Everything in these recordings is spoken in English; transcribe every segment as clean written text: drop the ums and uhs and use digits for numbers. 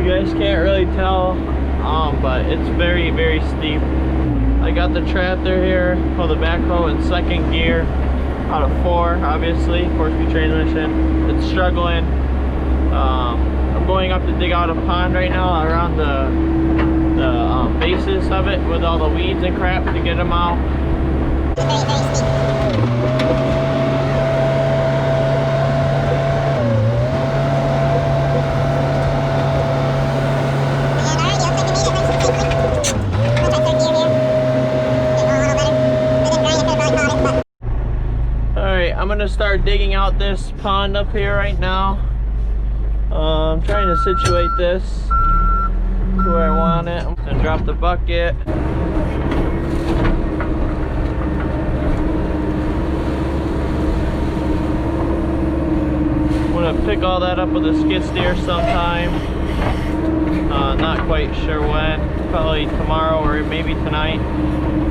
You guys can't really tell, but it's very, very steep. I got the tractor here, called the Backhoe in second gear out of 4, obviously, 4-speed transmission. It's struggling. I'm going up to dig out a pond right now around the basis of it with all the weeds and crap to get them out. Very, very steep. I'm gonna start digging out this pond up here right now. I'm trying to situate this to where I want it. I'm gonna drop the bucket. I'm gonna pick all that up with a skid steer sometime. Not quite sure when. Probably tomorrow or maybe tonight.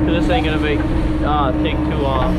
Cause this ain't gonna take too long.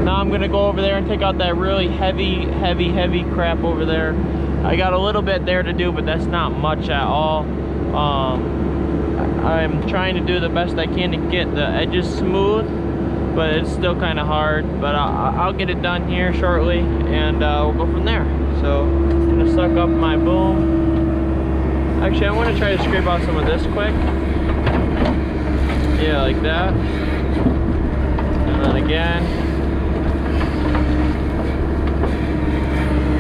I'm gonna go over there and take out that really heavy crap over there. I got a little bit there to do, but that's not much at all. I'm trying to do the best I can to get the edges smooth, but it's still kind of hard. But I'll get it done here shortly, and we'll go from there. So I'm gonna suck up my boom. Actually, I'm gonna try to scrape out some of this quick. Yeah, like that. And then again.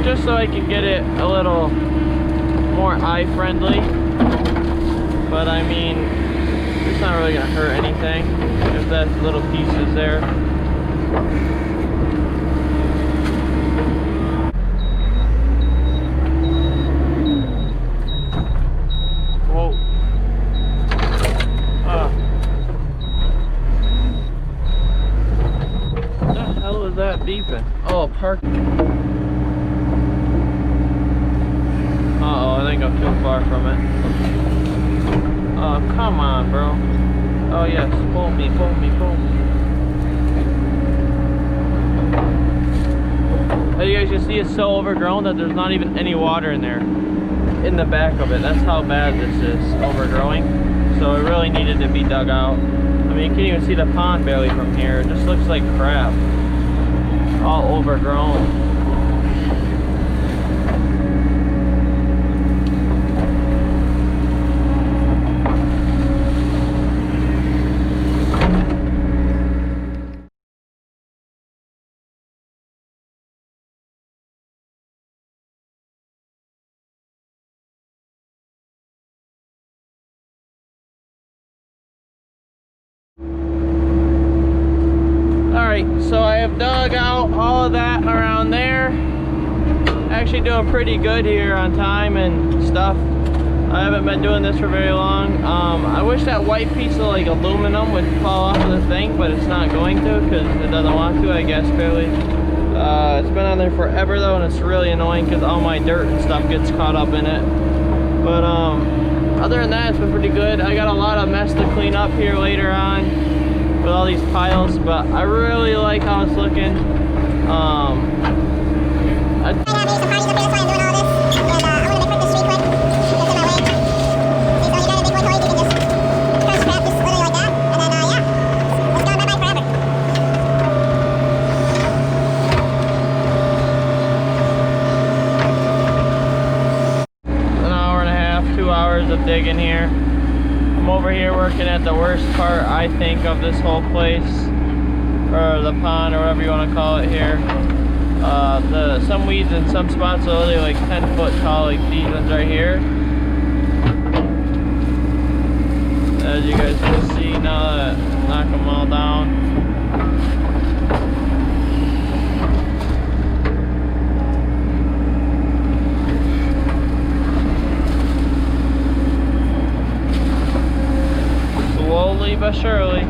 Just so I can get it a little more eye friendly, but I mean, it's not really gonna hurt anything if that little piece is there. Whoa. What the hell is that beeping? Oh, park. Uh-oh, I think I'm too far from it. Oh, come on, bro. Oh, yes. Pull me, pull me, pull me. As you guys can see, it's so overgrown that there's not even any water in there. In the back of it. That's how bad this is. Overgrowing. So it really needed to be dug out. I mean, you can't even see the pond barely from here. It just looks like crap. All overgrown. So I have dug out all of that around there. Actually doing pretty good here on time and stuff. I haven't been doing this for very long. I wish that white piece of like aluminum would fall off of the thing, but it's not going to because it doesn't want to, I guess, barely. It's been on there forever though, and it's really annoying because all my dirt and stuff gets caught up in it. But other than that, it's been pretty good. I got a lot of mess to clean up here later on with all these piles, but I really like how it's looking. An hour and a half, 2 hours of digging here. I'm over here working at the worst part, I think, of this whole place, or the pond, or whatever you want to call it here. Some weeds in some spots are literally like 10 foot tall, like these ones right here. As you guys can see now, that knock them all down. Slowly but surely.